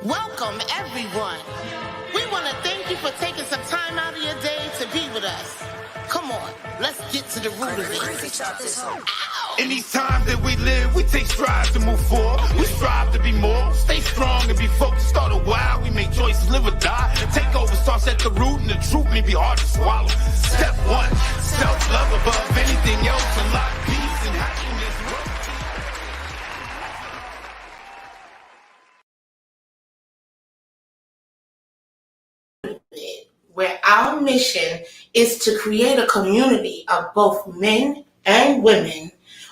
Welcome, everyone. We want to thank you for taking some time out of your day to be with us. Come on, let's get to the root of it. In these times that we live, we take strides to move forward. We strive to be more, stay strong and be focused. Start a while, we make choices, live or die. Take over starts at the root, and the truth may be hard to swallow. Step one, self-love above anything else. Unlock peace and happiness. Where our mission is to create a community of both men and women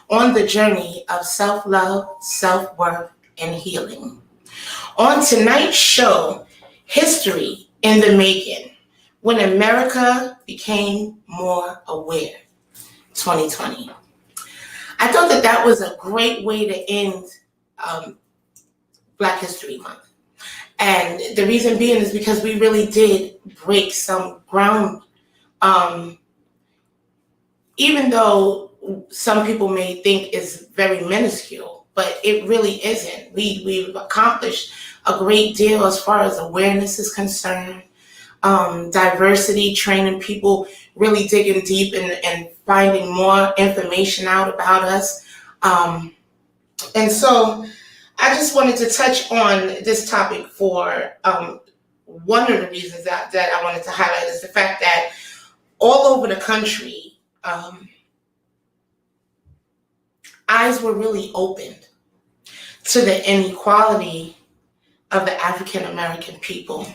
on the journey of self-love, self-worth, and healing. On tonight's show, History in the Making, when America became more aware, 2020. I thought that was a great way to end Black History Month. And the reason being is because we really did break some ground. Even though some people may think it's very minuscule, but it really isn't. We've accomplished a great deal as far as awareness is concerned, diversity, training people, really digging deep and finding more information out about us. And so I just wanted to touch on this topic for one of the reasons that I wanted to highlight is the fact that all over the country, eyes were really opened to the inequality of the African American people.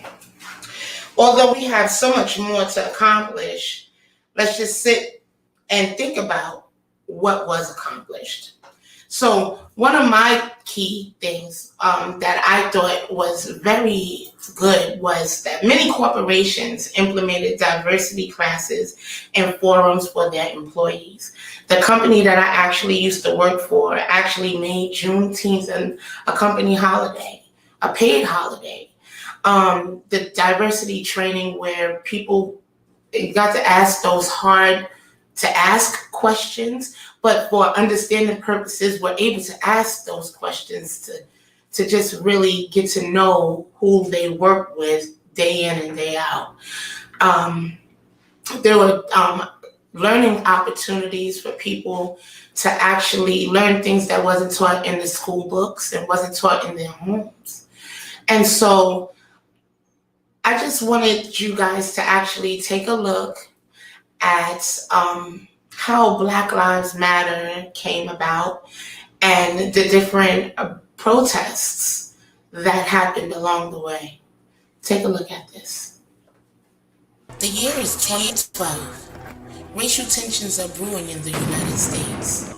Although we have so much more to accomplish, let's just sit and think about what was accomplished. So one of my key things that I thought was very good was that many corporations implemented diversity classes and forums for their employees. The company that I actually used to work for actually made Juneteenth a company holiday, a paid holiday. The diversity training where people got to ask those hard to ask questions, but for understanding purposes, we're able to ask those questions to just really get to know who they work with day in and day out. There were learning opportunities for people to actually learn things that wasn't taught in the school books and wasn't taught in their homes. And so I just wanted you guys to actually take a look at how Black Lives Matter came about and the different protests that happened along the way. Take a look at this. The year is 2012. Racial tensions are brewing in the United States.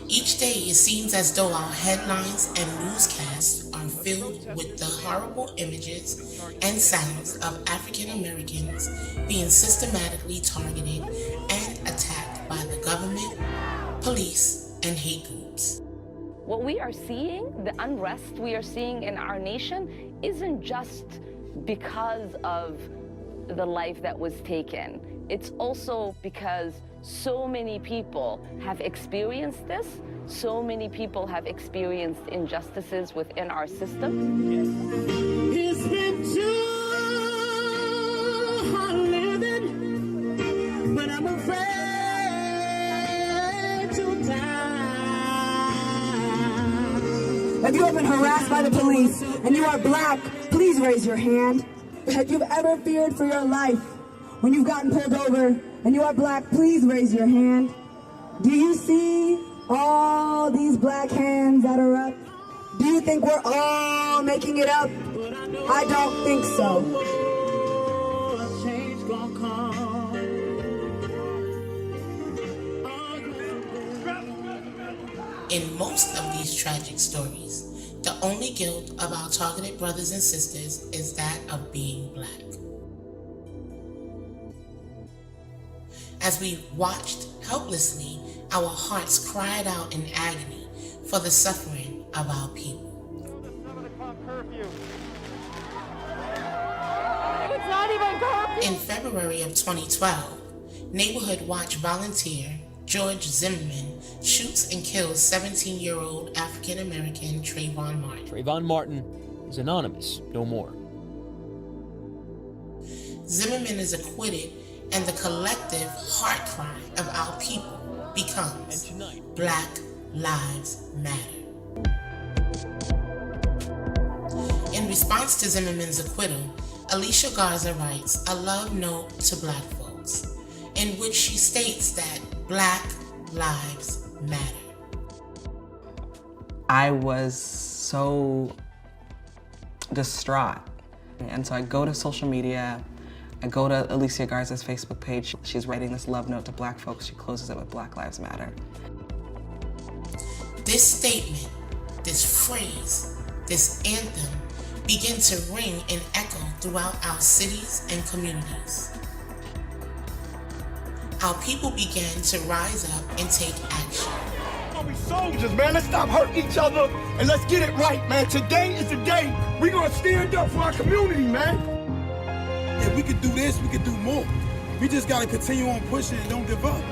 Each day it seems as though our headlines and newscasts are filled with the horrible images and sounds of African Americans being systematically targeted and attacked by the government, police, and hate groups. What we are seeing, the unrest we are seeing in our nation, isn't just because of the life that was taken. It's also because so many people have experienced this. So many people have experienced injustices within our system. It's been too hard living, but I'm afraid to die. If you have been harassed by the police and you are Black, please raise your hand. If you've ever feared for your life when you've gotten pulled over and you are Black, please raise your hand. Do you see all these Black hands that are up? Do you think we're all making it up? I don't think so. In most of these tragic stories, the only guilt of our targeted brothers and sisters is that of being Black. As we watched helplessly, our hearts cried out in agony for the suffering of our people. It's not even curfew. In February of 2012, Neighborhood Watch volunteer George Zimmerman shoots and kills 17-year-old African-American Trayvon Martin. Trayvon Martin is anonymous no more. Zimmerman is acquitted, and the collective heart cry of our people becomes Black Lives Matter. In response to Zimmerman's acquittal, Alicia Garza writes a love note to Black folks, in which she states that Black Lives Matter. I was so distraught. And so I go to social media, I go to Alicia Garza's Facebook page. She's writing this love note to Black folks. She closes it with Black Lives Matter. This statement, this phrase, this anthem began to ring and echo throughout our cities and communities. Our people began to rise up and take action. We soldiers, man. Let's stop hurting each other and let's get it right, man. Today is the day we're gonna stand up for our community, man. If we could do this, we could do more. We just gotta continue on pushing and don't give up.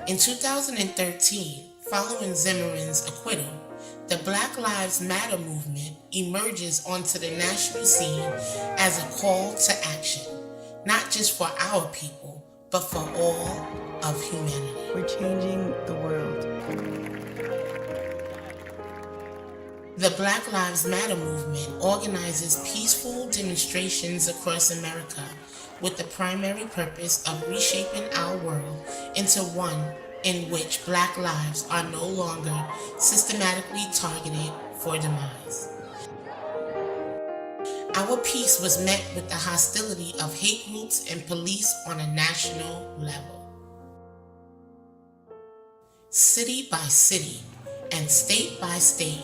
In 2013, following Zimmerman's acquittal, the Black Lives Matter movement emerges onto the national scene as a call to action, not just for our people, but for all of humanity. We're changing the world. The Black Lives Matter movement organizes peaceful demonstrations across America with the primary purpose of reshaping our world into one in which Black lives are no longer systematically targeted for demise. Our peace was met with the hostility of hate groups and police on a national level. City by city and state by state,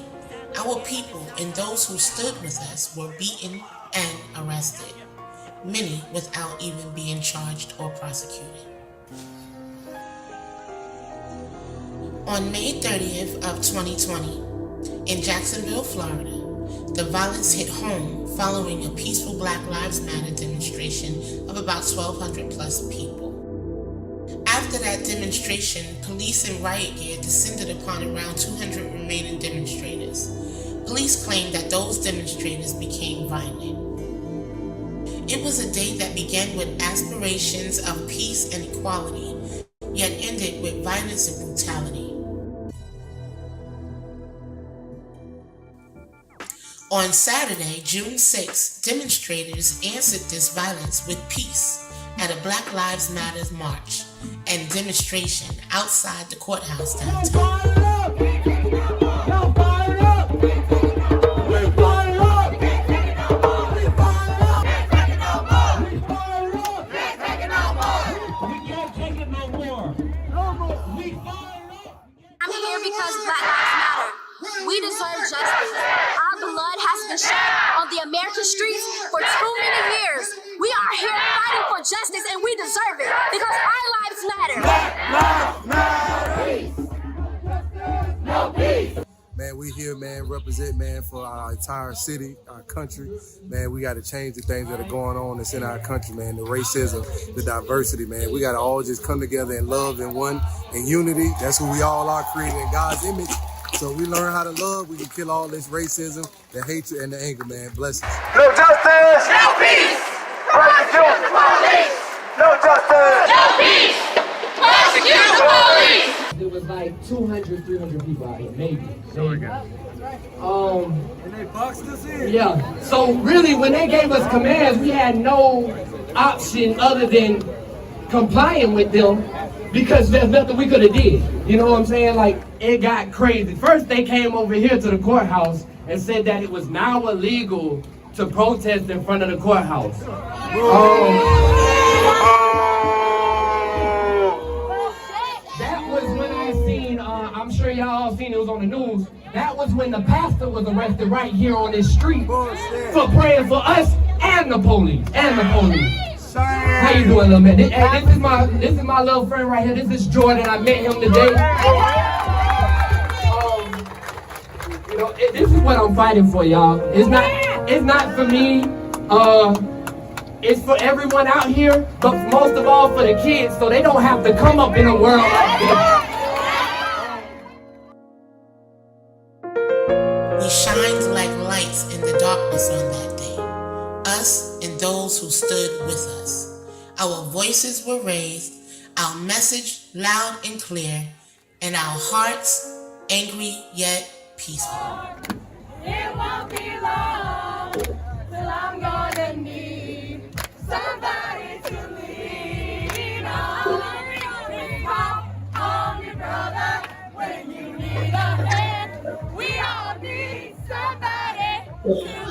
our people and those who stood with us were beaten and arrested, many without even being charged or prosecuted. On May 30th of 2020, in Jacksonville, Florida, the violence hit home following a peaceful Black Lives Matter demonstration of about 1,200 plus people. After that demonstration, police in riot gear descended upon around 200 remaining demonstrators. Police claimed that those demonstrators became violent. It was a day that began with aspirations of peace and equality, yet ended with violence and brutality. On Saturday, June 6, demonstrators answered this violence with peace at a Black Lives Matter march and demonstration outside the courthouse downtown. I'm here because Black Lives Matter. We deserve justice. Our blood has been shed on the American streets for too many years. We are here fighting for justice and we deserve it because our lives matter. Black Lives Matter. No peace. Man, we here, man, represent, man, for our entire city, our country. Man, we got to change the things that are going on that's in our country, man. The racism, the diversity, man. We got to all just come together in love and one and unity. That's who we all are, created in God's image. So we learn how to love, we can kill all this racism, the hatred, and the anger, man. Blessings. No justice! No peace! Prosecute the police! No justice! No peace! Prosecute the police! There was like 200, 300 people out here, maybe. And they boxed us in. Yeah. So really, when they gave us commands, we had no option other than complying with them because there's nothing we could have did. You know what I'm saying? Like, it got crazy. First, they came over here to the courthouse and said that it was now illegal to protest in front of the courthouse. That was when I seen, I'm sure y'all all seen it was on the news, that was when the pastor was arrested right here on this street for praying for us and the police, How you doing, little man? This is my little friend right here. This is Jordan. I met him today. You know, this is what I'm fighting for, y'all. It's not for me. It's for everyone out here, but most of all for the kids, so they don't have to come up in a world like this. voices were raised, our message loud and clear, and our hearts angry yet peaceful. It won't be long till I'm gonna need somebody to lean on. Call on your brother when you need a hand. We all need somebody to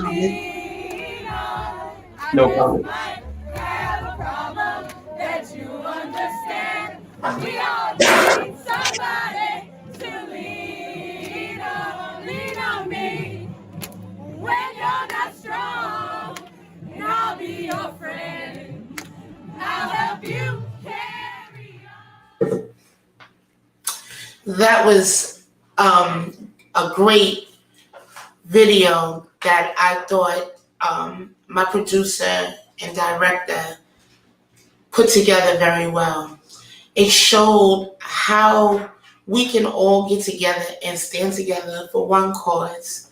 lean on. No problem. Might have a problem that you understand. We all need somebody to lean on. Lean on me when you're not strong, and I'll be your friend. I'll help you carry on. That was a great video that I thought my producer and director put together very well. It showed how we can all get together and stand together for one cause,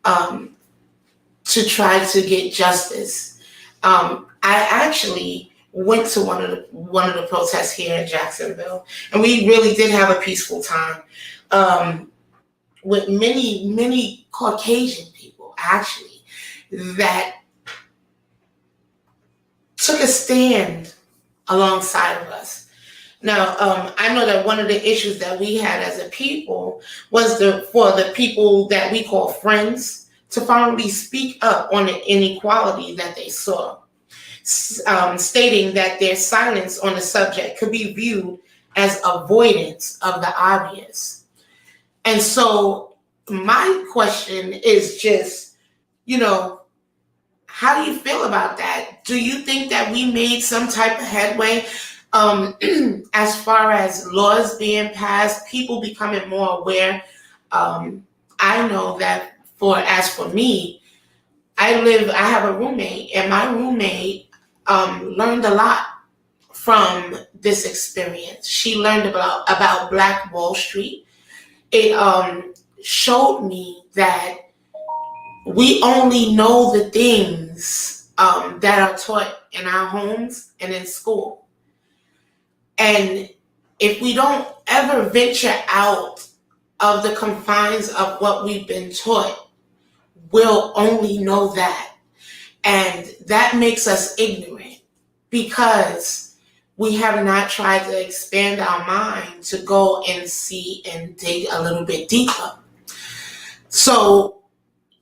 to try to get justice. I actually went to one of the protests here in Jacksonville, and we really did have a peaceful time with many Caucasian people actually that took a stand alongside of us. Now, I know that one of the issues that we had as a people was for the people that we call friends to finally speak up on the inequality that they saw, stating that their silence on the subject could be viewed as avoidance of the obvious. And so my question is just, how do you feel about that? Do you think that we made some type of headway as far as laws being passed, people becoming more aware? I know that as for me, I have a roommate, and my roommate learned a lot from this experience. She learned about Black Wall Street. It showed me that we only know the things that are taught in our homes and in school. And if we don't ever venture out of the confines of what we've been taught, we'll only know that. And that makes us ignorant because we have not tried to expand our mind to go and see and dig a little bit deeper. So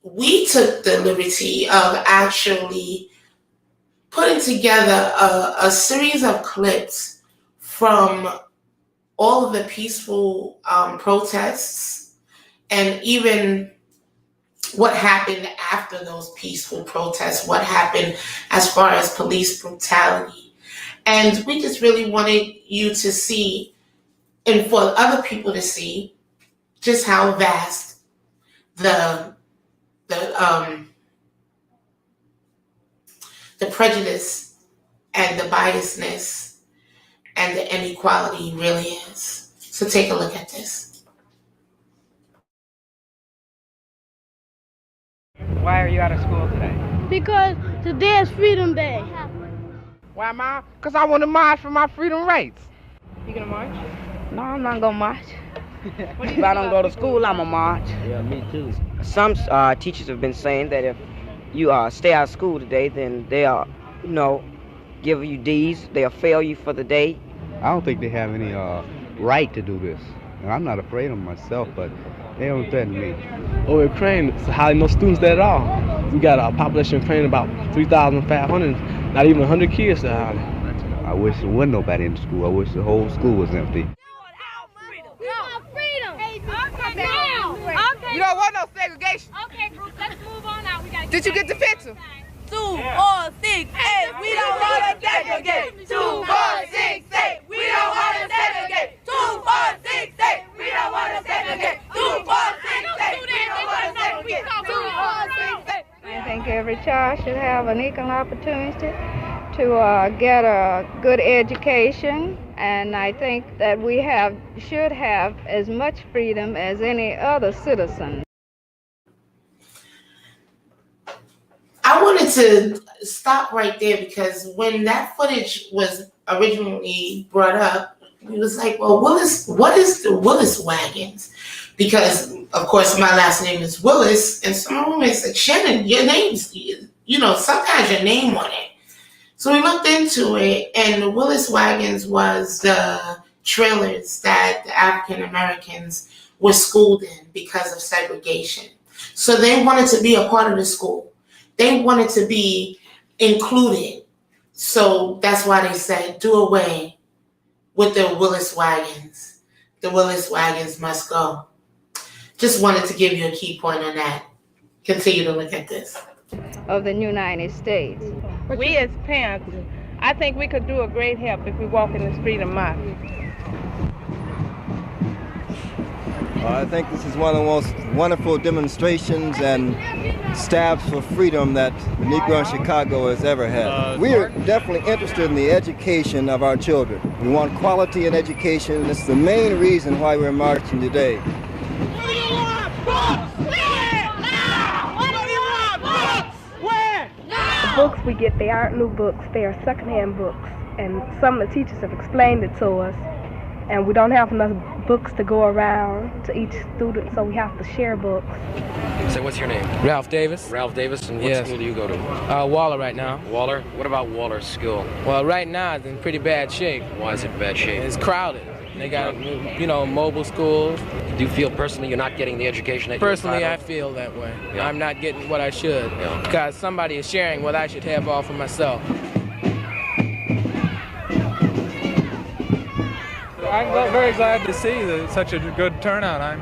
we took the liberty of actually putting together a series of clips from all of the peaceful protests, and even what happened after those peaceful protests, what happened as far as police brutality. And we just really wanted you to see, and for other people to see, just how vast the prejudice and the biasness and the inequality really is. So take a look at this. Why are you out of school today? Because today is Freedom Day. Why, Ma? Because I want to march for my freedom rights. You gonna march? No, I'm not going to march. If I don't go to school, I'm gonna march. Yeah, me too. Some teachers have been saying that if you stay out of school today, then they'll, give you D's. They'll fail you for the day. I don't think they have any right to do this. And I'm not afraid of them myself, but they don't threaten me. Oh, in Crane, it's hardly no students there at all. We got a population in Crane about 3,500, not even 100 kids there hardly. I wish there wasn't nobody in the school. I wish the whole school was empty. You don't want no segregation. Okay, group, let's move on out. We gotta Did you get the picture? 2, 4, 6, 8. We don't want to segregate. 2, 4, 6, 8. We don't want to segregate. 2, 4, 6, 8. We don't want to segregate. 2, 4, 6, 8. We don't want to segregate. 2, 4, 6, 8. I think every child should have an equal opportunity to get a good education, and I think that we should have as much freedom as any other citizen. I wanted wanted to stop right there because when that footage was originally brought up, he was like, well, Willis, what is the Willis wagons? Because, of course, my last name is Willis, and someone may say, Shannon, your name's, some has your name on it. So we looked into it, and the Willis wagons was the trailers that the African Americans were schooled in because of segregation. So they wanted to be a part of the school. They wanted to be included. So that's why they said, do away with the Willis wagons. The Willis wagons must go. Just wanted to give you a key point on that. Continue to look at this. Of the United States. We as parents, I think we could do a great help if we walk in this Freedom March. I think this is one of the most wonderful demonstrations and stabs for freedom that the Negro in Chicago has ever had. We are definitely interested in the education of our children. We want quality in education, and it's the main reason why we're marching today. Books we get, they aren't new books, they are secondhand books, and some of the teachers have explained it to us, and we don't have enough books to go around to each student, so we have to share books. So what's your name? Ralph Davis. Ralph Davis, and what Yes. school do you go to? Waller right now. Waller? What about Waller's school? Well, right now it's in pretty bad shape. Why is it in bad shape? It's crowded. They got, mobile schools. Do you feel personally you're not getting the education that Personally, you're I entitled? feel that way. Yeah. I'm not getting what I should because somebody is sharing what I should have all for myself. I'm very glad to see such a good turnout. I'm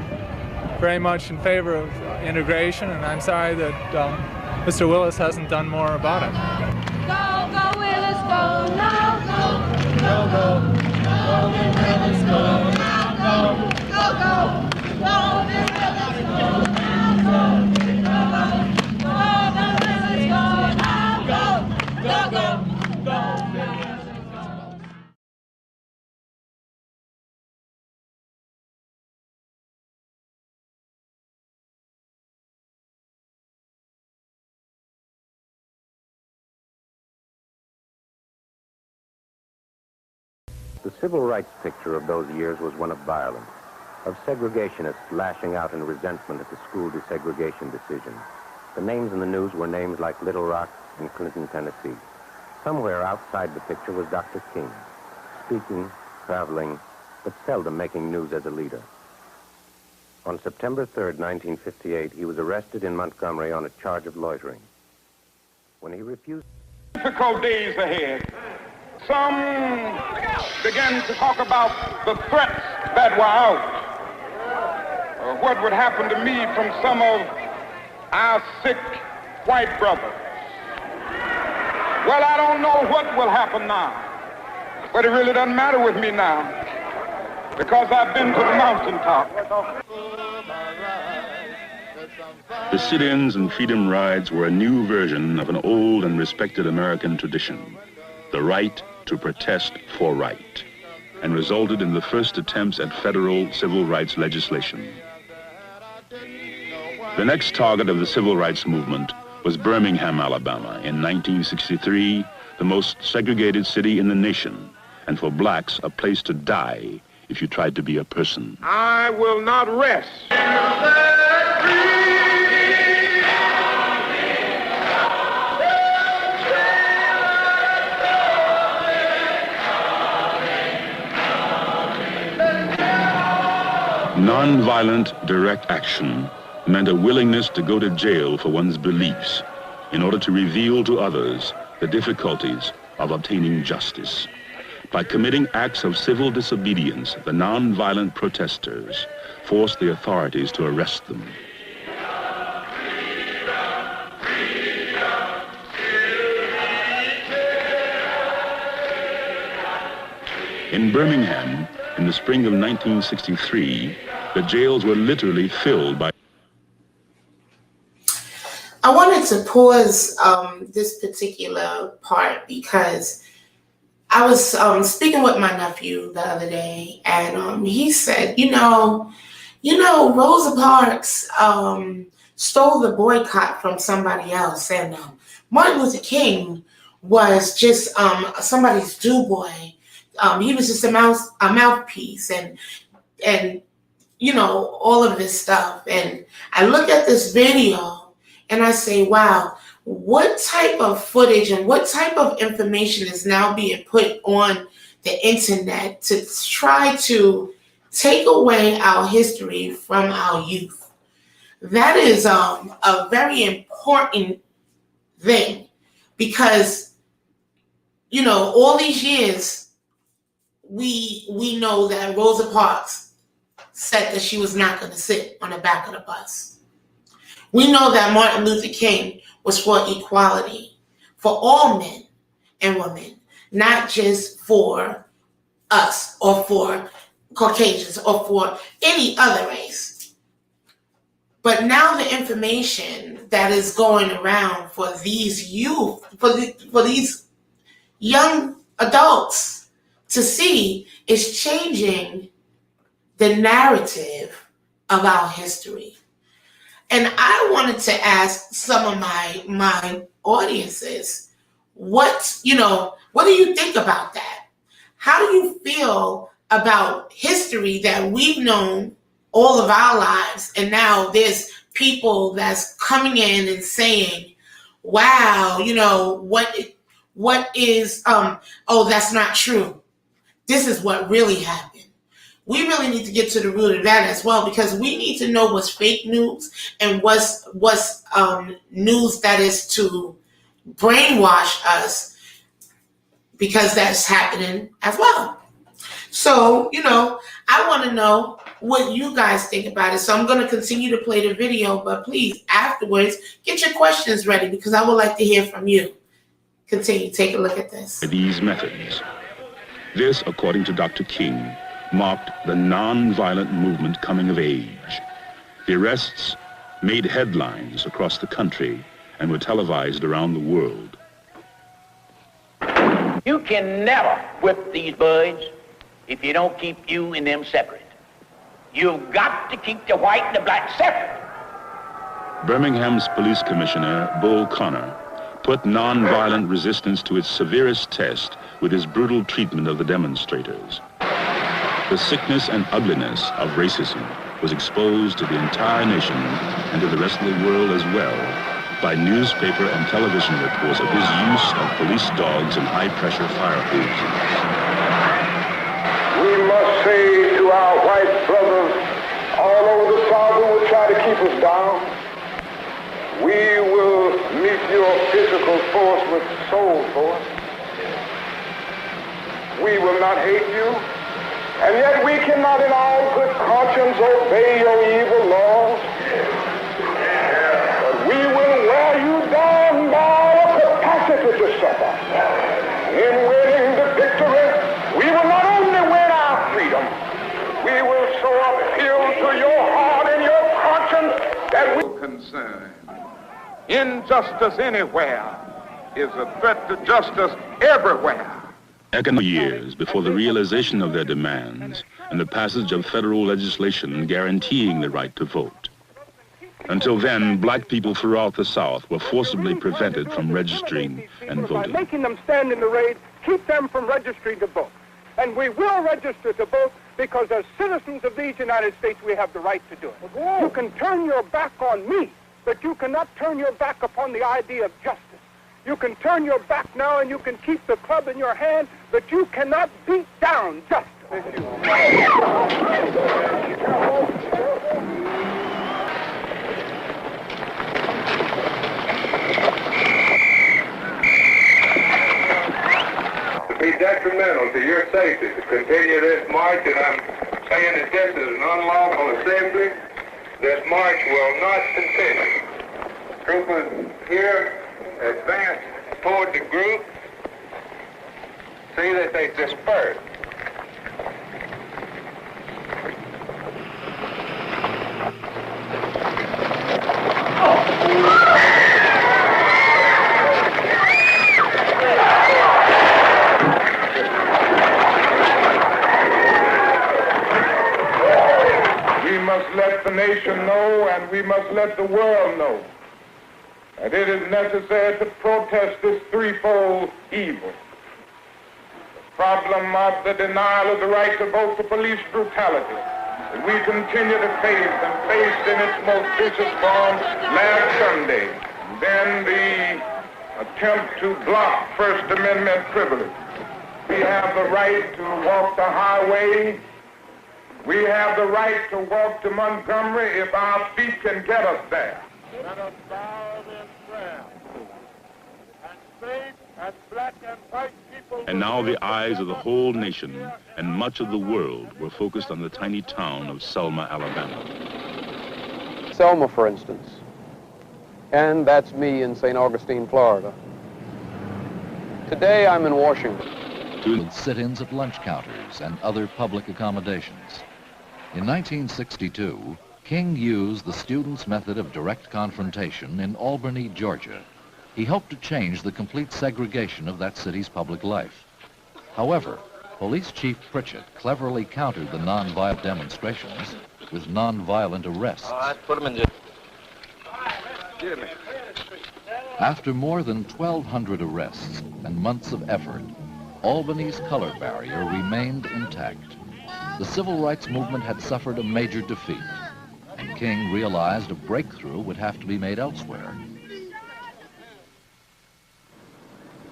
very much in favor of integration, and I'm sorry that Mr. Willis hasn't done more about it. Go, go, Willis, go, now, go. Go, go. Go, Willis, go, now, go. Go, go. Go, Willis, go, now, go. Go, Willis, go, now, go. Go, go. Go, Willis. The civil rights picture of those years was one of violence, of segregationists lashing out in resentment at the school desegregation decision. The names in the news were names like Little Rock and Clinton, Tennessee. Somewhere outside the picture was Dr. King, speaking, traveling, but seldom making news as a leader. On September 3rd, 1958, he was arrested in Montgomery on a charge of loitering. When he refused... Difficult days ahead. Some began to talk about the threats that were out. What would happen to me from some of our sick white brothers. Well, I don't know what will happen now, but it really doesn't matter with me now, because I've been to the mountaintop. The sit-ins and freedom rides were a new version of an old and respected American tradition, the right to protest for right, and resulted in the first attempts at federal civil rights legislation. The next target of the civil rights movement was Birmingham, Alabama, in 1963, the most segregated city in the nation, and for blacks, a place to die if you tried to be a person. I will not rest. Non-violent direct action meant a willingness to go to jail for one's beliefs in order to reveal to others the difficulties of obtaining justice. By committing acts of civil disobedience, the non-violent protesters forced the authorities to arrest them. In Birmingham, in the spring of 1963, the jails were literally filled by... I wanted to pause this particular part because I was speaking with my nephew the other day, and he said, you know, Rosa Parks stole the boycott from somebody else. And Martin Luther King was just somebody's do boy. He was just a mouthpiece, and you know, all of this stuff. And I look at this video and I say, wow, what type of footage and what type of information is now being put on the internet to try to take away our history from our youth? That is a very important thing, because, you know, all these years, we know that Rosa Parks said that she was not going to sit on the back of the bus. We know that Martin Luther King was for equality for all men and women, not just for us or for Caucasians or for any other race. But now the information that is going around for these youth, for these young adults to see, is changing the narrative of our history. And I wanted to ask some of my audiences, what do you think about that? How do you feel about history that we've known all of our lives, and now there's people that's coming in and saying, wow, you know, what is oh, that's not true. This is what really happened. We really need to get to the root of that as well, because we need to know what's fake news and what's news that is to brainwash us, because that's happening as well. So, you know, I want to know what you guys think about it. So I'm going to continue to play the video, but please, afterwards, get your questions ready, because I would like to hear from you. Continue, take a look at this. These methods. This, according to Dr. King, marked the non-violent movement coming of age. The arrests made headlines across the country and were televised around the world. You can never whip these birds if you don't keep you and them separate. You've got to keep the white and the black separate. Birmingham's police commissioner, Bull Connor, put non-violent resistance to its severest test with his brutal treatment of the demonstrators. The sickness and ugliness of racism was exposed to the entire nation and to the rest of the world as well by newspaper and television reports of his use of police dogs and high-pressure fire hoses. We must say to our white brothers all over the South who will try to keep us down, we will meet your physical force with soul force. We will not hate you. And yet we cannot in all good conscience obey your evil laws. But we will wear you down by a capacity to suffer. In winning the victory, we will not only win our freedom, we will so appeal to your heart and your conscience that we concern. Injustice anywhere is a threat to justice everywhere. Economic years before the realization of their demands and the passage of federal legislation guaranteeing the right to vote. Until then, black people throughout the South were forcibly prevented from registering and voting. By making them stand in the raid, keep them from registering to vote. And we will register to vote because as citizens of these United States, we have the right to do it. You can turn your back on me, but you cannot turn your back upon the idea of justice. You can turn your back now and you can keep the club in your hand, but you cannot beat down justice. To be detrimental to your safety to continue this march, and I'm saying that this is an unlawful assembly, this march will not continue. Troopers here, advance toward the group. See that they disperse. We must let the nation know, and we must let the world know, that it is necessary to protest this threefold evil. The problem of the denial of the right to vote, to police brutality, that we continue to face and faced in its most vicious form last Sunday. Then the attempt to block First Amendment privilege. We have the right to walk the highway. We have the right to walk to Montgomery if our feet can get us there. Let us bow in prayer and faith and black and white people. And now the eyes of the whole nation and much of the world were focused on the tiny town of Selma, Alabama. Selma, for instance. And that's me in St. Augustine, Florida. Today I'm in Washington. With sit-ins at lunch counters and other public accommodations. In 1962, King used the students' method of direct confrontation in Albany, Georgia. He hoped to change the complete segregation of that city's public life. However, Police Chief Pritchett cleverly countered the nonviolent demonstrations with nonviolent arrests. All right, put them in jail. After more than 1,200 arrests and months of effort, Albany's color barrier remained intact. The civil rights movement had suffered a major defeat, and King realized a breakthrough would have to be made elsewhere.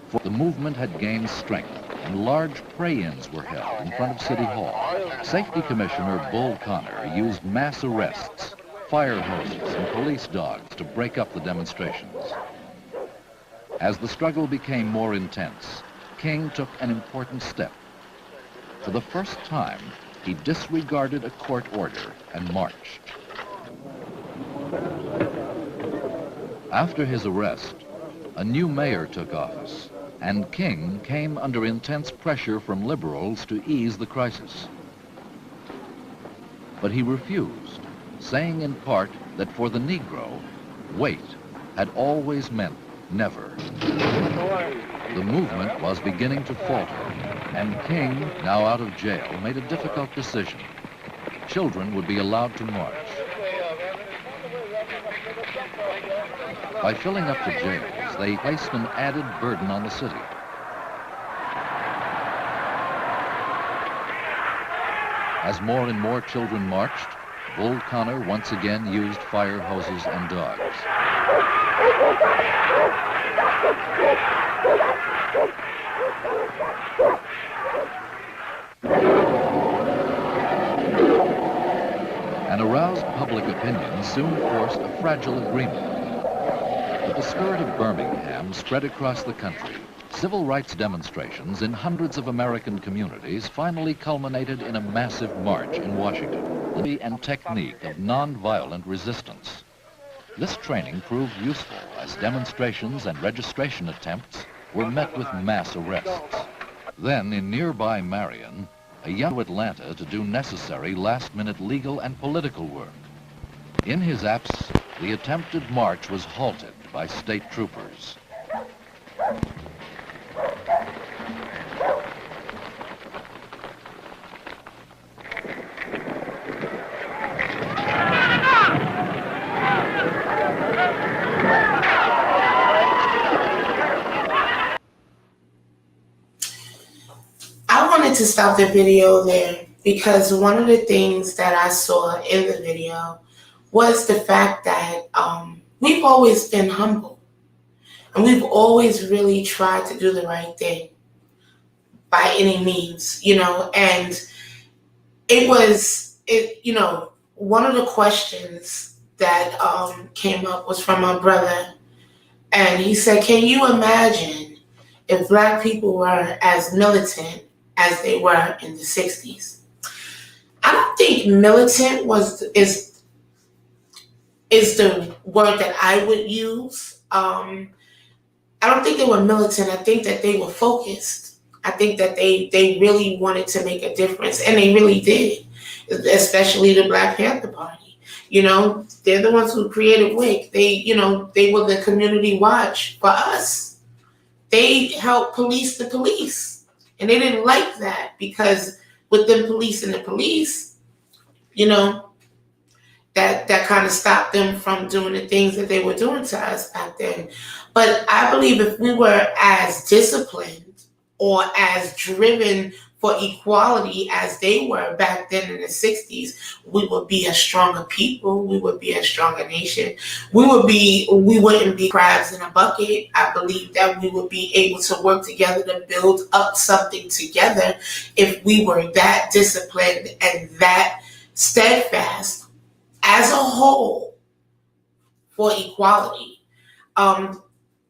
For the movement had gained strength, and large pray-ins were held in front of City Hall. Safety Commissioner Bull Connor used mass arrests, fire hoses, and police dogs to break up the demonstrations. As the struggle became more intense, King took an important step. For the first time, he disregarded a court order and marched. After his arrest, a new mayor took office, and King came under intense pressure from liberals to ease the crisis. But he refused, saying in part that for the Negro, wait had always meant never. The movement was beginning to falter, and King, now out of jail, made a difficult decision. Children would be allowed to march. By filling up the jails, they placed an added burden on the city. As more and more children marched, Bull Connor once again used fire hoses and dogs. An aroused public opinion soon forced a fragile agreement. But the spirit of Birmingham spread across the country. Civil rights demonstrations in hundreds of American communities finally culminated in a massive march in Washington. And technique of nonviolent resistance. This training proved useful as demonstrations and registration attempts were met with mass arrests. Then in nearby Marion, a young Atlanta to do necessary last-minute legal and political work. In his absence, the attempted march was halted by state troopers. I wanted to stop the video there because one of the things that I saw in the video was the fact that we've always been humble and we've always really tried to do the right thing by any means, and one of the questions that came up was from my brother, and he said, can you imagine if Black people were as militant as they were in the 60s? I don't think militant is the word that I would use. I don't think they were militant. I think that they were focused. I think that they really wanted to make a difference, and they really did, especially the Black Panther Party. They're the ones who created WIC. They were the community watch for us. They helped police the police. And they didn't like that because with them policing the police, that kind of stopped them from doing the things that they were doing to us back then. But I believe if we were as disciplined or as driven for equality as they were back then in the 60s, we would be a stronger people. We would be a stronger nation. We wouldn't be crabs in a bucket. I believe that we would be able to work together to build up something together if we were that disciplined and that steadfast as a whole for equality.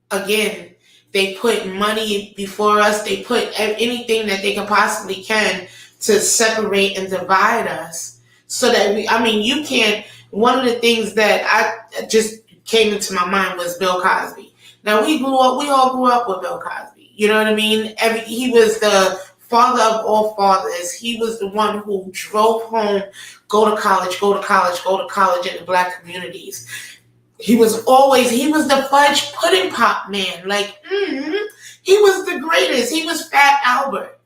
Again, they put money before us. They put anything that they can possibly can to separate and divide us so that you can't. One of the things that I just came into my mind was Bill Cosby. Now we all grew up with Bill Cosby. You know what I mean? He was the father of all fathers. He was the one who drove home, go to college in the black communities. He was the fudge pudding pop man. He was the greatest. He was Fat Albert.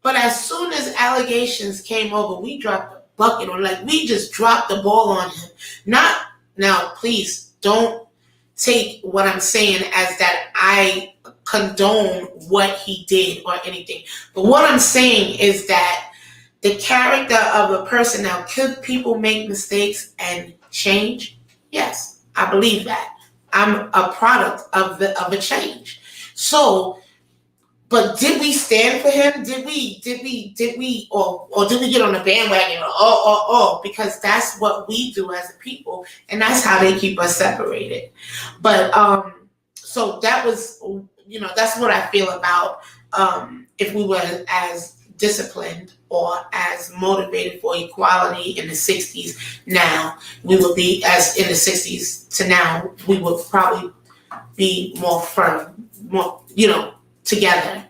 But as soon as allegations came over, we dropped the bucket we just dropped the ball on him. Now, please don't take what I'm saying as that I condone what he did or anything. But what I'm saying is that the character of a person, now, could people make mistakes and change? Yes, I believe that. I'm a product of a change. So, but did we stand for him? Did we, or did we get on the bandwagon? Because that's what we do as a people, and that's how they keep us separated. But so that was, that's what I feel about if we were as disciplined or as motivated for equality in the 60s. Now we would be, as in the 60s to now, we would probably be more firm, more, together.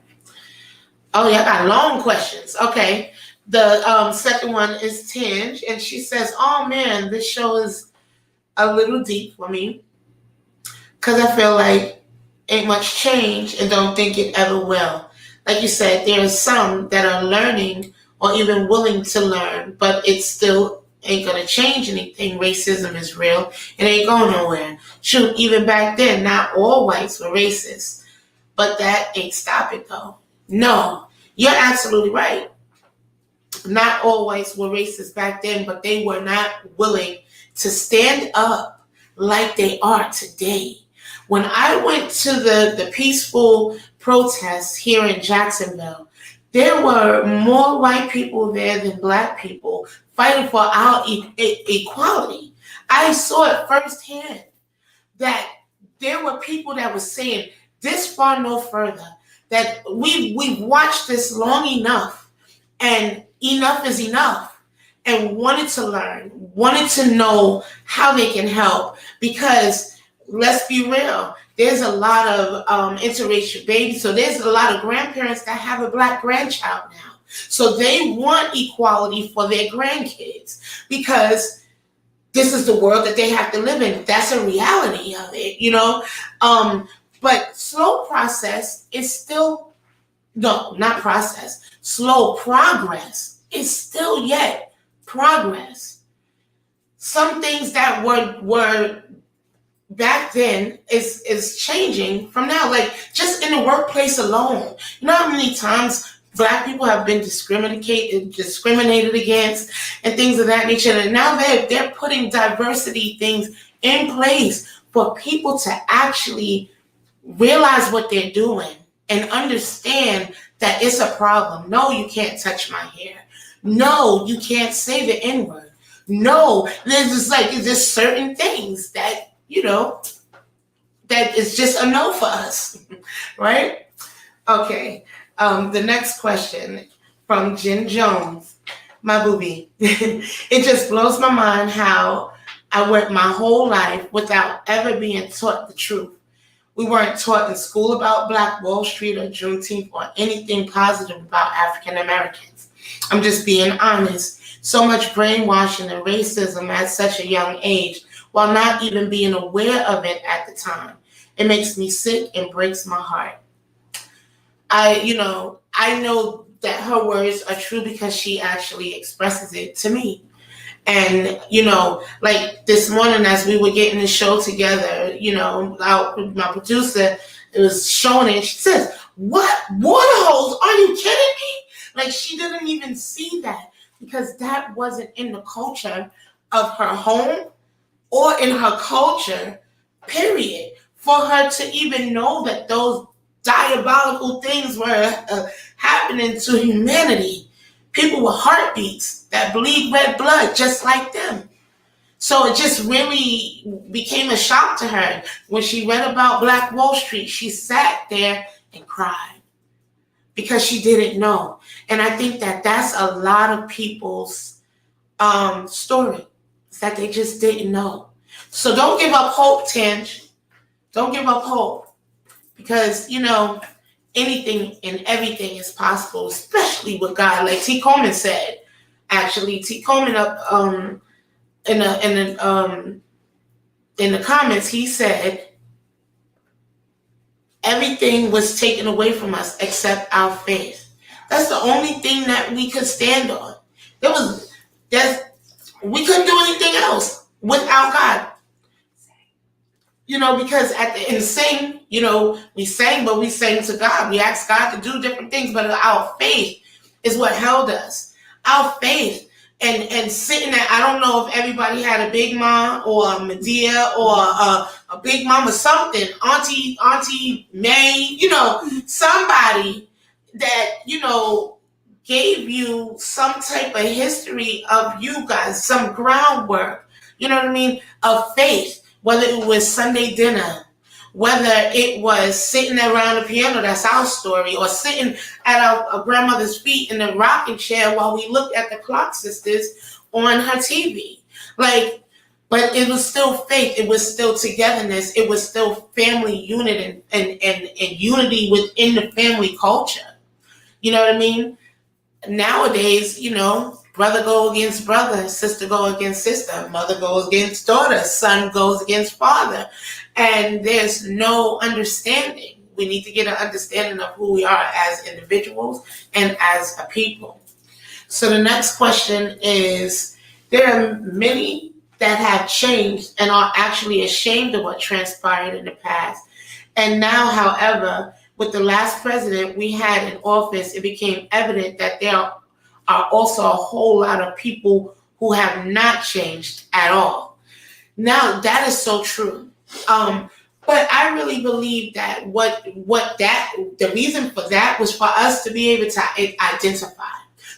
Oh yeah, I got long questions. Okay. The second one is Tinge, and she says, oh man, this show is a little deep for me because I feel like ain't much change and don't think it ever will. Like you said, there are some that are learning or even willing to learn, but it still ain't gonna change anything. Racism is real. It ain't going nowhere. Shoot, even back then, not all whites were racist. But that ain't stop it though. No, you're absolutely right. Not all whites were racist back then, but they were not willing to stand up like they are today. When I went to the peaceful protests here in Jacksonville, there were more white people there than black people fighting for our equality. I saw it firsthand that there were people that were saying, this far no further, that we've watched this long enough and enough is enough, and wanted to learn, wanted to know how they can help, because let's be real, there's a lot of interracial babies, so there's a lot of grandparents that have a black grandchild now, so they want equality for their grandkids because this is the world that they have to live in. That's a reality of it, but slow process is still, not process, slow progress is still yet progress. Some things that were back then is changing from now. Like just in the workplace alone, you know how many times Black people have been discriminated against and things of that nature, and now they're putting diversity things in place for people to actually realize what they're doing and understand that it's a problem. No, you can't touch my hair. No, you can't say the N-word. No, there's just certain things that, that is just a no for us, right? Okay, the next question from Jen Jones, my boobie. It just blows my mind how I went my whole life without ever being taught the truth. We weren't taught in school about Black Wall Street or Juneteenth or anything positive about African Americans. I'm just being honest. So much brainwashing and racism at such a young age, while not even being aware of it at the time. It makes me sick and breaks my heart. I know that her words are true because she actually expresses it to me. And, like this morning as we were getting the show together, my producer was showing it. She says, "What? Water hose? Are you kidding me?" Like, she didn't even see that because that wasn't in the culture of her home or in her culture, period. For her to even know that those diabolical things were happening to humanity. People with heartbeats that bleed red blood just like them. So it just really became a shock to her. When she read about Black Wall Street, she sat there and cried because she didn't know. And I think that that's a lot of people's story, that they just didn't know. So don't give up hope, Tinge. Don't give up hope. Because, anything and everything is possible, especially with God. Like T. Coleman said, actually, T. Coleman in the comments, he said, everything was taken away from us except our faith. That's the only thing that we could stand on. We couldn't do anything else without God. Because at the end, we sang, but we sang to God. We asked God to do different things, but our faith is what held us. Our faith and sitting there. I don't know if everybody had a Big Mom or a Medea or a Big Mom or something, Auntie May, somebody that, gave you some type of history of you guys, some groundwork, of faith. Whether it was Sunday dinner, whether it was sitting around the piano, that's our story, or sitting at our grandmother's feet in the rocking chair while we looked at the Clock Sisters on her TV. But it was still faith. It was still togetherness. It was still family unit and unity within the family culture. You know what I mean? Nowadays, brother go against brother, sister go against sister, mother goes against daughter, son goes against father. And there's no understanding. We need to get an understanding of who we are as individuals and as a people. So the next question is, there are many that have changed and are actually ashamed of what transpired in the past. And now, however, with the last president we had in office, it became evident that there are also a whole lot of people who have not changed at all. Now, that is so true. But I really believe that the reason for that was for us to be able to identify.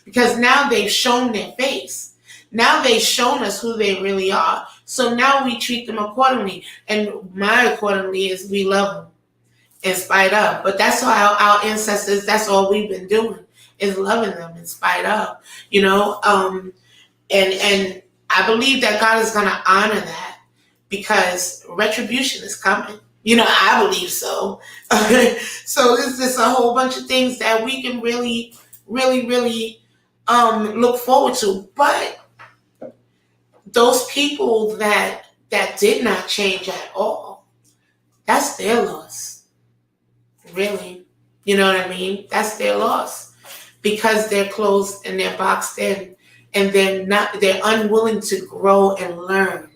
Because now they've shown their face. Now they've shown us who they really are. So now we treat them accordingly. And my accordingly is we love them in spite of. But that's how our ancestors, that's all we've been doing, is loving them in spite of, and I believe that God is going to honor that because retribution is coming. I believe so. So there's just a whole bunch of things that we can really, really, really look forward to. But those people that did not change at all, that's their loss. Really. You know what I mean? That's their loss. Because they're closed and they're boxed in and they're unwilling to grow and learn,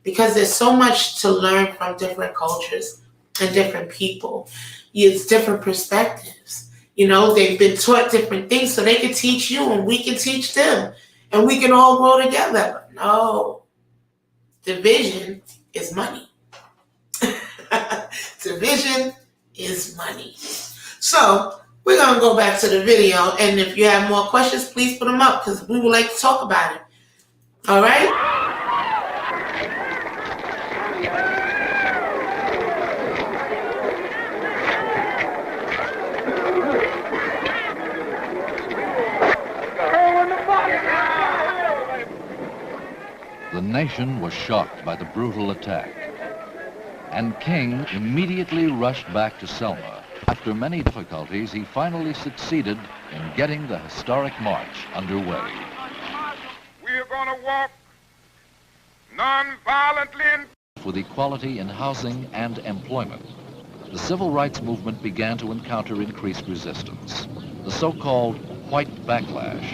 because there's so much to learn from different cultures and different people. It's different perspectives. They've been taught different things so they can teach you and we can teach them and we can all grow together. But no, division is money. Division is money. So we're going to go back to the video, and if you have more questions, please put them up, because we would like to talk about it. All right? The nation was shocked by the brutal attack, and King immediately rushed back to Selma. After many difficulties, he finally succeeded in getting the historic march underway. We are going to walk non-violently. With equality in housing and employment, the civil rights movement began to encounter increased resistance, the so-called white backlash.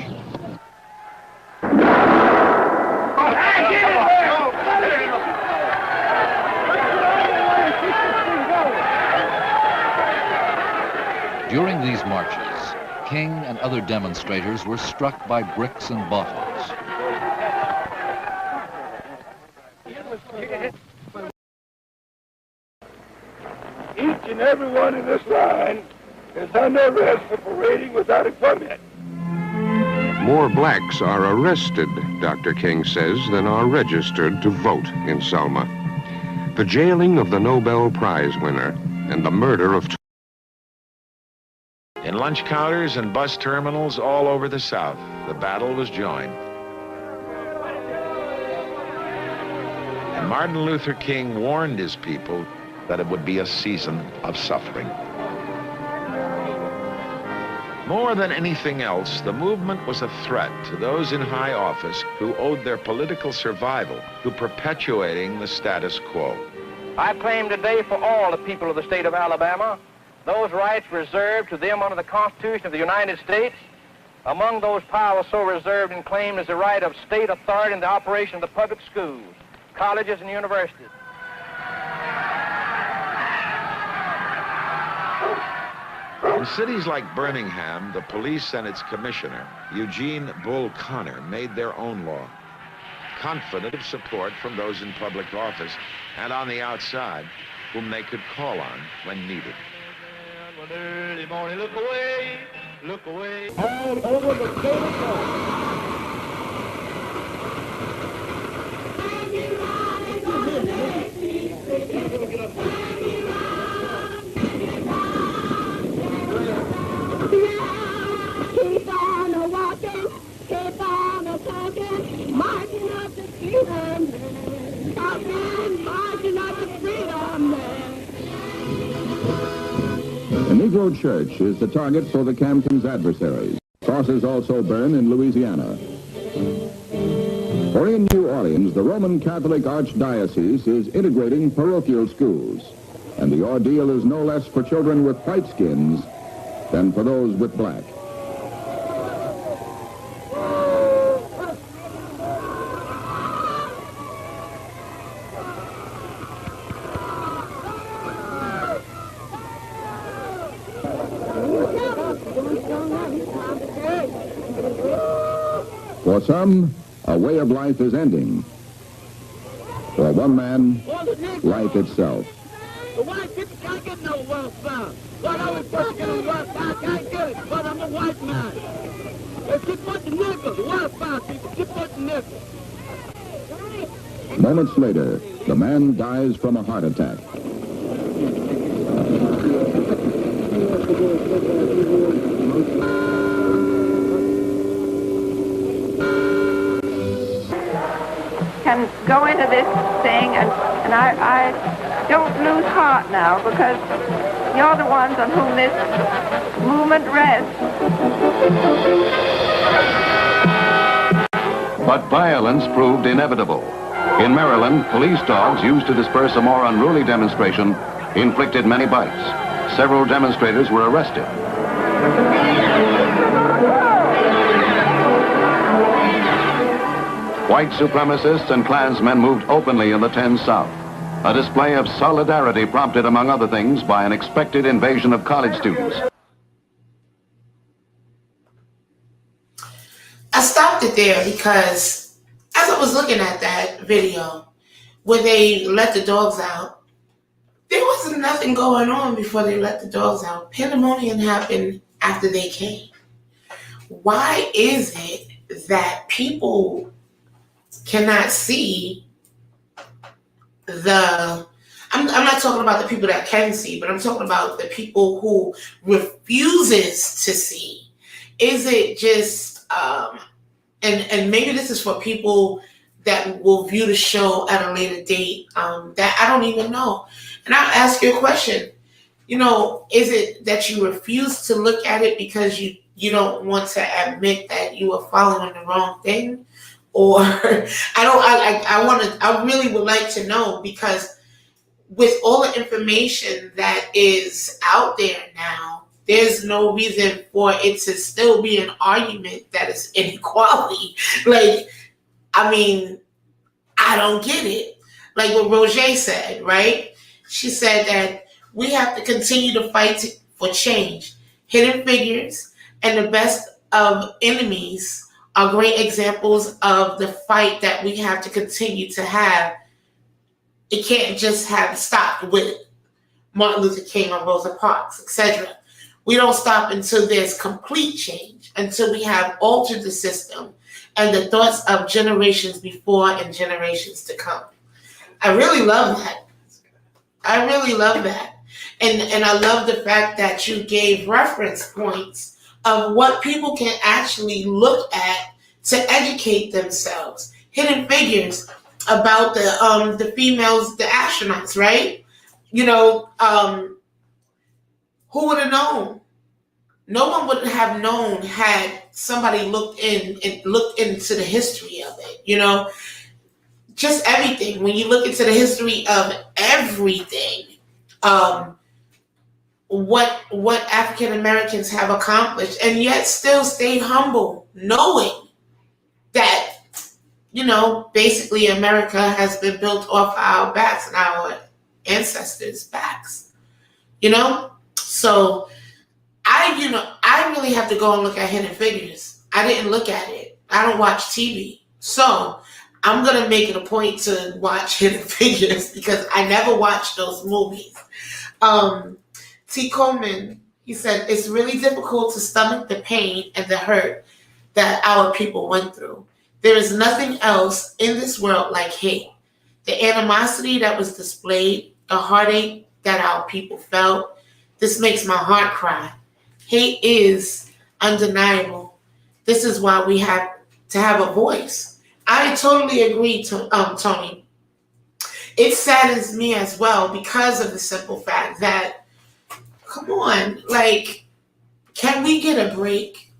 marches, King and other demonstrators were struck by bricks and bottles. Each and every one in this line is under arrest for parading without a permit. More blacks are arrested, Dr. King says, than are registered to vote in Selma. The jailing of the Nobel Prize winner and the murder of... In lunch counters and bus terminals all over the South, the battle was joined. And Martin Luther King warned his people that it would be a season of suffering. More than anything else, the movement was a threat to those in high office who owed their political survival to perpetuating the status quo. I claim today for all the people of the state of Alabama those rights reserved to them under the Constitution of the United States. Among those powers so reserved and claimed is the right of state authority in the operation of the public schools, colleges, and universities. In cities like Birmingham, the police and its commissioner, Eugene Bull Connor, made their own law, confident of support from those in public office and on the outside, whom they could call on when needed. One early morning, look away, look away. All over the state Keep on walking, keep on talking, marching up to freedom, talking, marching up to freedom. The Negro Church is the target for the Campton's adversaries. Crosses also burn in Louisiana. For in New Orleans, the Roman Catholic Archdiocese is integrating parochial schools, and the ordeal is no less for children with white skins than for those with black. For some, a way of life is ending. For one man, life itself. The white people can't get no welfare. But I was supposed to get a welfare, I can't get it, but I'm a white man. They keep putting niggers, the welfare people keep putting niggers. Moments later, the man dies from a heart attack. Can go into this thing, and I don't lose heart now, because you're the ones on whom this movement rests. But violence proved inevitable. In Maryland, police dogs used to disperse a more unruly demonstration inflicted many bites. Several demonstrators were arrested. White supremacists and Klansmen moved openly in the 10 South. A display of solidarity prompted, among other things, by an expected invasion of college students. I stopped it there because as I was looking at that video where they let the dogs out, there wasn't nothing going on before they let the dogs out. Pandemonium happened after they came. Why is it that people cannot see I'm not talking about the people that can see, but I'm talking about the people who refuses to see? Is it just, and maybe this is for people that will view the show at a later date, that I don't even know. And I'll ask you a question. You know, is it that you refuse to look at it because you don't want to admit that you are following the wrong thing? Or I really would like to know, because with all the information that is out there now, there's no reason for it to still be an argument that is inequality. Like, I mean, I don't get it. Like what Roger said, right? She said that we have to continue to fight for change. Hidden Figures and The Best of Enemies are great examples of the fight that we have to continue to have. It can't just have stopped with Martin Luther King or Rosa Parks, etc. We don't stop until there's complete change, until we have altered the system and the thoughts of generations before and generations to come. I really love that. I really love that. And I love the fact that you gave reference points of what people can actually look at to educate themselves. Hidden Figures about the females, the astronauts, right? You know, who would have known? No one would have known had somebody looked into the history of it. You know, just everything. When you look into the history of everything, what African Americans have accomplished, and yet still stay humble, knowing that, you know, basically America has been built off our backs and our ancestors' backs. You know, so I really have to go and look at Hidden Figures. I didn't look at it. I don't watch TV, so I'm gonna make it a point to watch Hidden Figures because I never watched those movies. T. Coleman, he said, it's really difficult to stomach the pain and the hurt that our people went through. There is nothing else in this world like hate. The animosity that was displayed, the heartache that our people felt, this makes my heart cry. Hate is undeniable. This is why we have to have a voice. I totally agree, Tony. It saddens me as well because of the simple fact that, come on, like, can we get a break?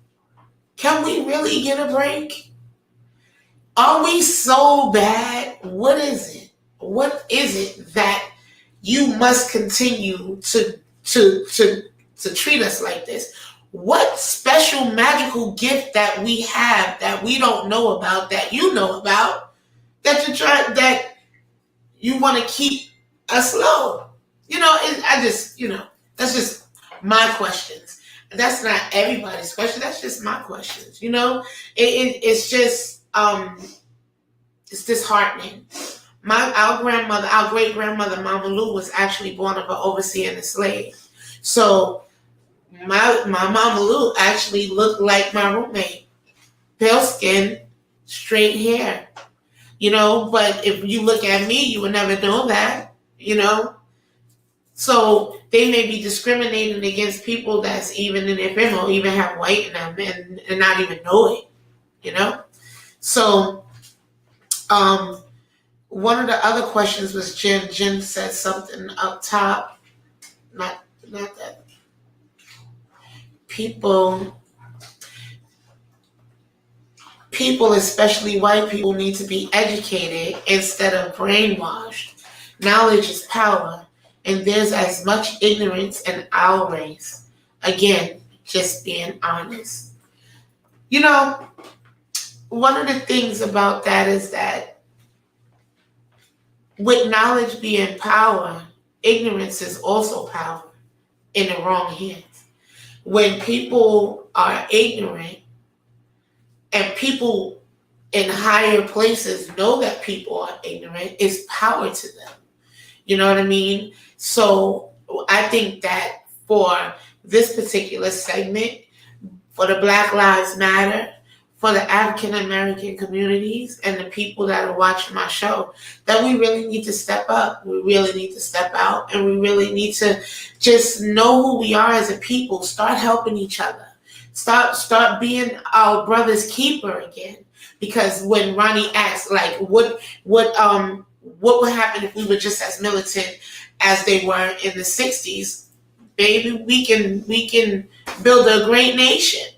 Can we really get a break? Are we so bad? What is it? What is it that you must continue to treat us like this? What special magical gift that we have that we don't know about, that you know about, that you want to keep us low? You know, that's just my questions. That's not everybody's question. That's just my questions. You know, it's just it's disheartening. Our great grandmother, Mama Lou, was actually born of an overseer and a slave. So my Mama Lou actually looked like my roommate, pale skin, straight hair. You know, but if you look at me, you would never know that. You know. So they may be discriminating against people that's even in their family, or even have white in them, and not even know it, you know? So one of the other questions was Jen. Jen said something up top. Not that. People, especially white people, need to be educated instead of brainwashed. Knowledge is power. And there's as much ignorance in our race. Again, just being honest. You know, one of the things about that is that with knowledge being power, ignorance is also power in the wrong hands. When people are ignorant and people in higher places know that people are ignorant, it's power to them. You know what I mean? So I think that for this particular segment, for the Black Lives Matter, for the African American communities and the people that are watching my show, that we really need to step up. We really need to step out, and we really need to just know who we are as a people. Start helping each other. Start being our brother's keeper again. Because when Ronnie asked, like, what would happen if we were just as militant as they were in the 60s? Baby, we can build a great nation.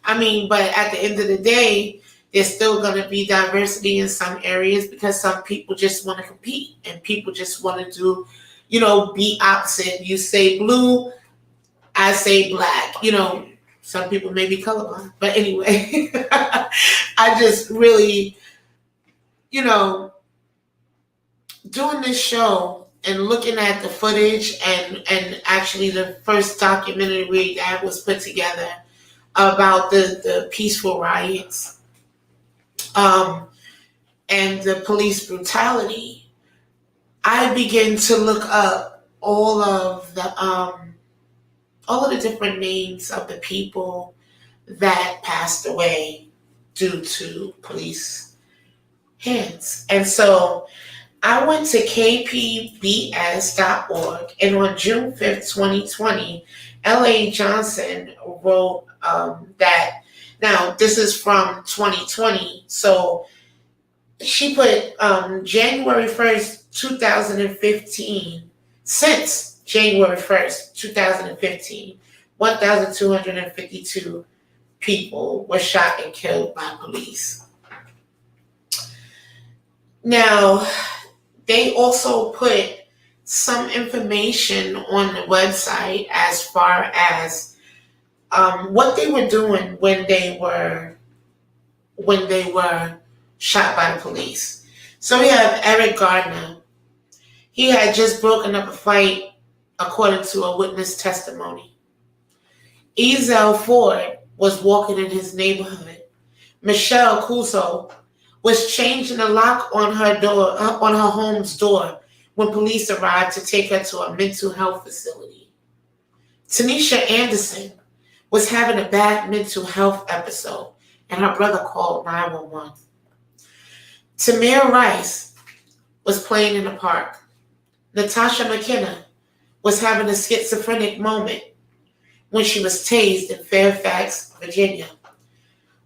I mean, but at the end of the day, there's still going to be diversity in some areas because some people just want to compete and people just want to do, you know, be opposite. You say blue, I say black. You know, some people may be colorblind. But anyway, I just really, you know, doing this show and looking at the footage and actually the first documentary that was put together about the peaceful riots and the police brutality, I began to look up all of the different names of the people that passed away due to police hands. And so I went to kpbs.org, and on June 5th, 2020, L.A. Johnson wrote that, now this is from 2020, so she put January 1st, 2015, since January 1st, 2015, 1,252 people were shot and killed by police. Now, they also put some information on the website as far as what they were doing when they were shot by the police. So we have Eric Gardner. He had just broken up a fight, according to a witness testimony. Ezel Ford was walking in his neighborhood. Michelle Cuso was changing the lock on her door, on her home's door, when police arrived to take her to a mental health facility. Tanisha Anderson was having a bad mental health episode, and her brother called 911. Tamir Rice was playing in the park. Natasha McKenna was having a schizophrenic moment when she was tased in Fairfax, Virginia.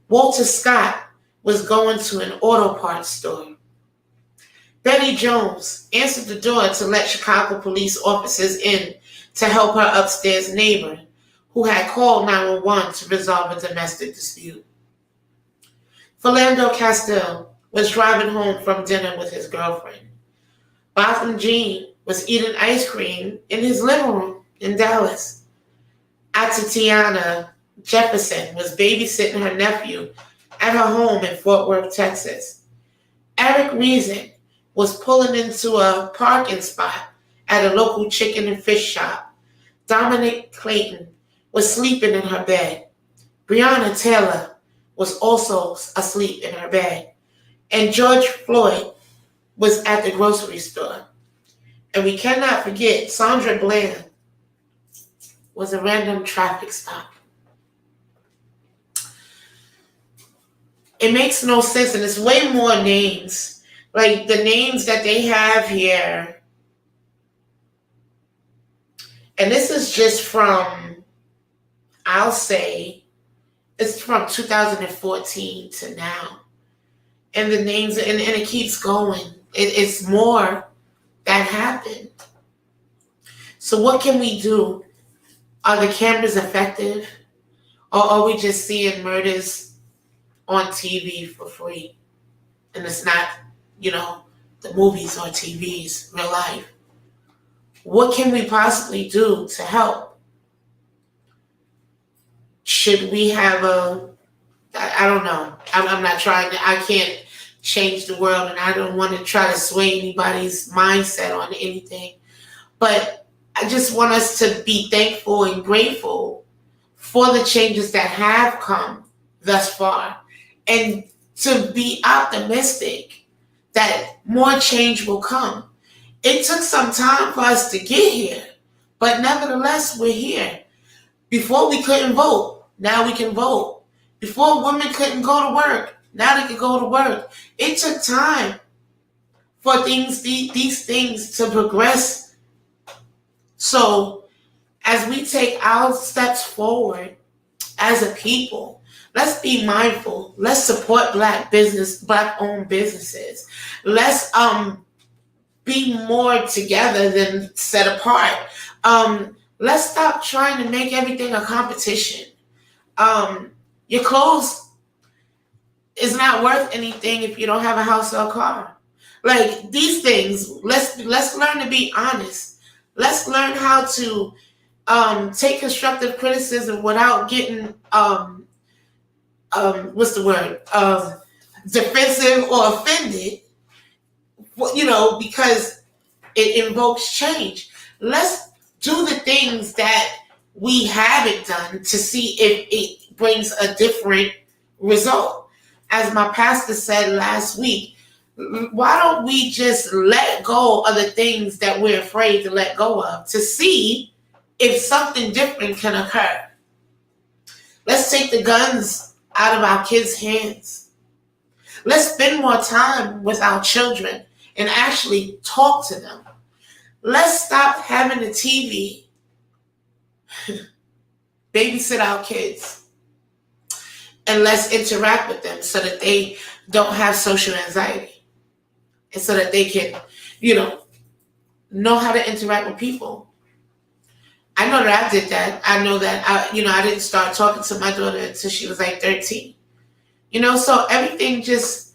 Walter Scott was going to an auto parts store. Betty Jones answered the door to let Chicago police officers in to help her upstairs neighbor, who had called 911 to resolve a domestic dispute. Philando Castile was driving home from dinner with his girlfriend. Botham Jean was eating ice cream in his living room in Dallas. Atatiana Jefferson was babysitting her nephew at her home in Fort Worth, Texas. Eric Reason was pulling into a parking spot at a local chicken and fish shop. Dominic Clayton was sleeping in her bed. Breonna Taylor was also asleep in her bed. And George Floyd was at the grocery store. And we cannot forget Sandra Bland was a random traffic stop. It makes no sense, and it's way more names. Like the names that they have here. And this is just from, I'll say, it's from 2014 to now. And the names, and it keeps going. It's more that happened. So what can we do? Are the cameras effective? Or are we just seeing murders on TV for free? And it's not, the movies or TVs, real life. What can we possibly do to help? Should we have I don't know. I'm not trying to, I can't change the world, and I don't want to try to sway anybody's mindset on anything. But I just want us to be thankful and grateful for the changes that have come thus far, and to be optimistic that more change will come. It took some time for us to get here, but nevertheless, we're here. Before we couldn't vote, now we can vote. Before women couldn't go to work, now they can go to work. It took time for these things to progress. So as we take our steps forward as a people, let's be mindful. Let's support Black-owned businesses. Let's be more together than set apart. Let's stop trying to make everything a competition. Your clothes is not worth anything if you don't have a house or a car. Like these things, let's learn to be honest. Let's learn how to take constructive criticism without getting defensive or offended. Because it invokes change. Let's do the things that we haven't done to see if it brings a different result. As my pastor said last week, why don't we just let go of the things that we're afraid to let go of to see if something different can occur? Let's take the guns out of our kids' hands. Let's spend more time with our children and actually talk to them. Let's stop having the TV babysit our kids, and let's interact with them so that they don't have social anxiety, and so that they can, know how to interact with people. I know that I did that. I know that I didn't start talking to my daughter until she was like 13. So everything just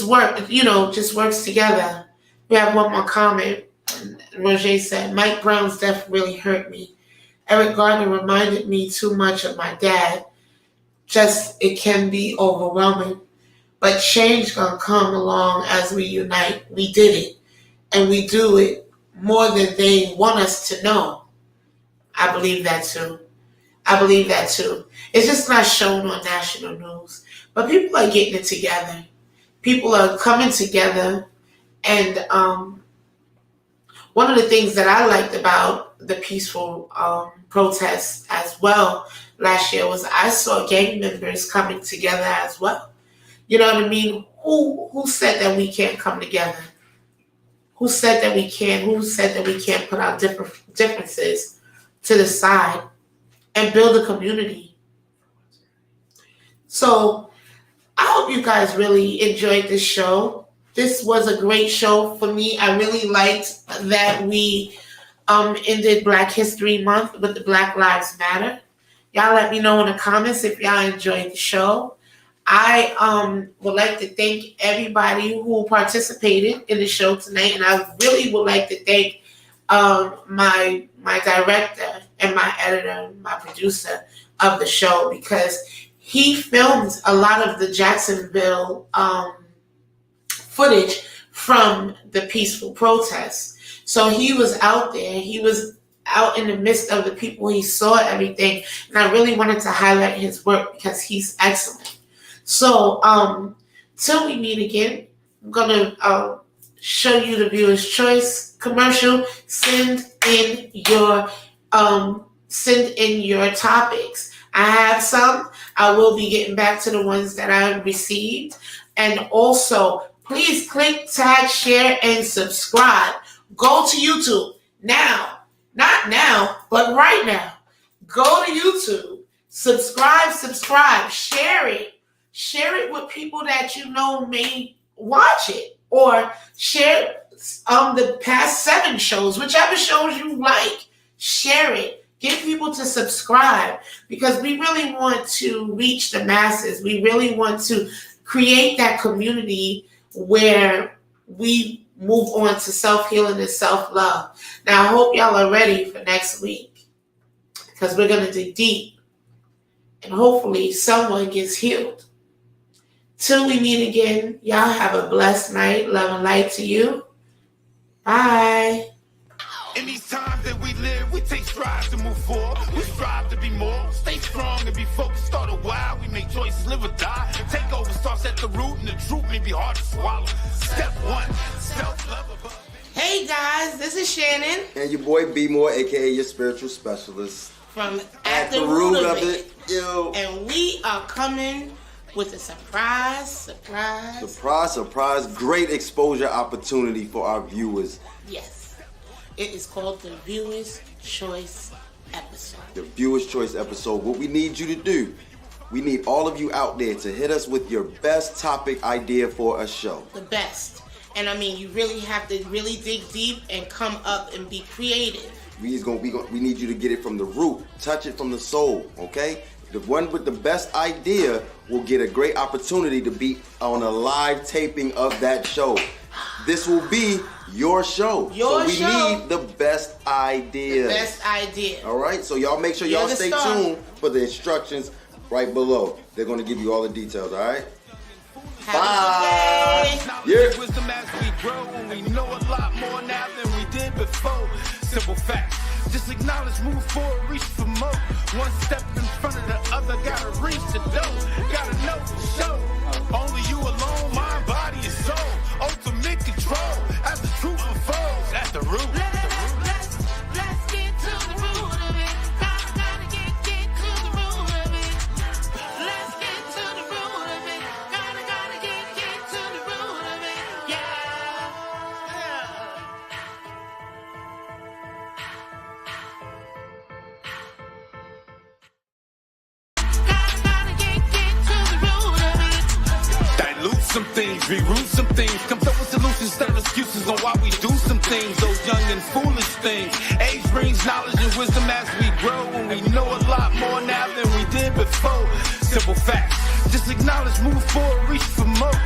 worked, just works together. We have one more comment. Roger said, Mike Brown's death really hurt me. Eric Gardner reminded me too much of my dad. Just, it can be overwhelming. But change gonna come along as we unite. We did it. And we do it more than they want us to know. I believe that too. It's just not shown on national news. But people are getting it together. People are coming together. And one of the things that I liked about the peaceful protests as well last year was I saw gang members coming together as well. You know what I mean? Who said that we can't come together? Who said that we can't? Who said that we can't put our differences to the side and build a community? So I hope you guys really enjoyed this show. This was a great show for me. I really liked that we ended Black History Month with the Black Lives Matter. Y'all let me know in the comments if y'all enjoyed the show. I would like to thank everybody who participated in the show tonight, and I really would like to thank my director and my editor, my producer of the show, because he filmed a lot of the Jacksonville footage from the peaceful protests. So he was out there. He was out in the midst of the people. He saw everything. And I really wanted to highlight his work because he's excellent. So till we meet again, I'm going to show you the viewer's choice commercial. Send in your topics. I have some. I will be getting back to the ones that I received. And also, please click, tag, share, and subscribe. Go to YouTube now. Not now, but right now. Go to YouTube. Subscribe. Share it. Share it with people that you know may watch it. Or share the past 7 shows, whichever shows you like. Share it. Get people to subscribe, because we really want to reach the masses. We really want to create that community where we move on to self-healing and self-love. Now, I hope y'all are ready for next week, because we're going to dig deep, and hopefully someone gets healed. Till we meet again, y'all have a blessed night. Love and light to you. Bye. In these times that we live, we take strides to move forward. We strive to be more, stay strong and be focused. Start a while, we make choices, live or die. Take over starts at the root, and the truth may be hard to swallow. Step 1, self-love. Hey guys, this is Shannon. And your boy B More, aka your spiritual specialist. From At the Root of It. Yo. And we are coming with a surprise. Great exposure opportunity for our viewers. Yes. It is called the Viewer's Choice episode. The Viewer's Choice episode. What we need you to do, we need all of you out there to hit us with your best topic idea for a show. The best. And I mean, you really have to really dig deep and come up and be creative. We need you to get it from the root, touch it from the soul, okay? The one with the best idea will get a great opportunity to be on a live taping of that show. This will be your show. So we need the best idea. All right? So y'all make sure y'all stay tuned for the instructions right below. They're going to give you all the details, all right? Bye. Yeah. Wisdom as we grow, and we know a lot more now. move forward, reach for more. One step in front of the other, gotta reach the door. Gotta know for sure. Only you alone, mind, body, and soul. Ultimate control as the truth unfolds at the root. Let's get to the root of it. Gotta get to the root of it. Let's get to the root of it. Gotta get to the root of it. Yeah. Gotta get to the root of it. Dilute some things, reroute some things. Come up with solutions instead of excuses on why we do some things. Those young and foolish things. Age brings knowledge and wisdom as we grow. And we know a lot more now than we did before. Simple facts. Just acknowledge, move forward, reach for more.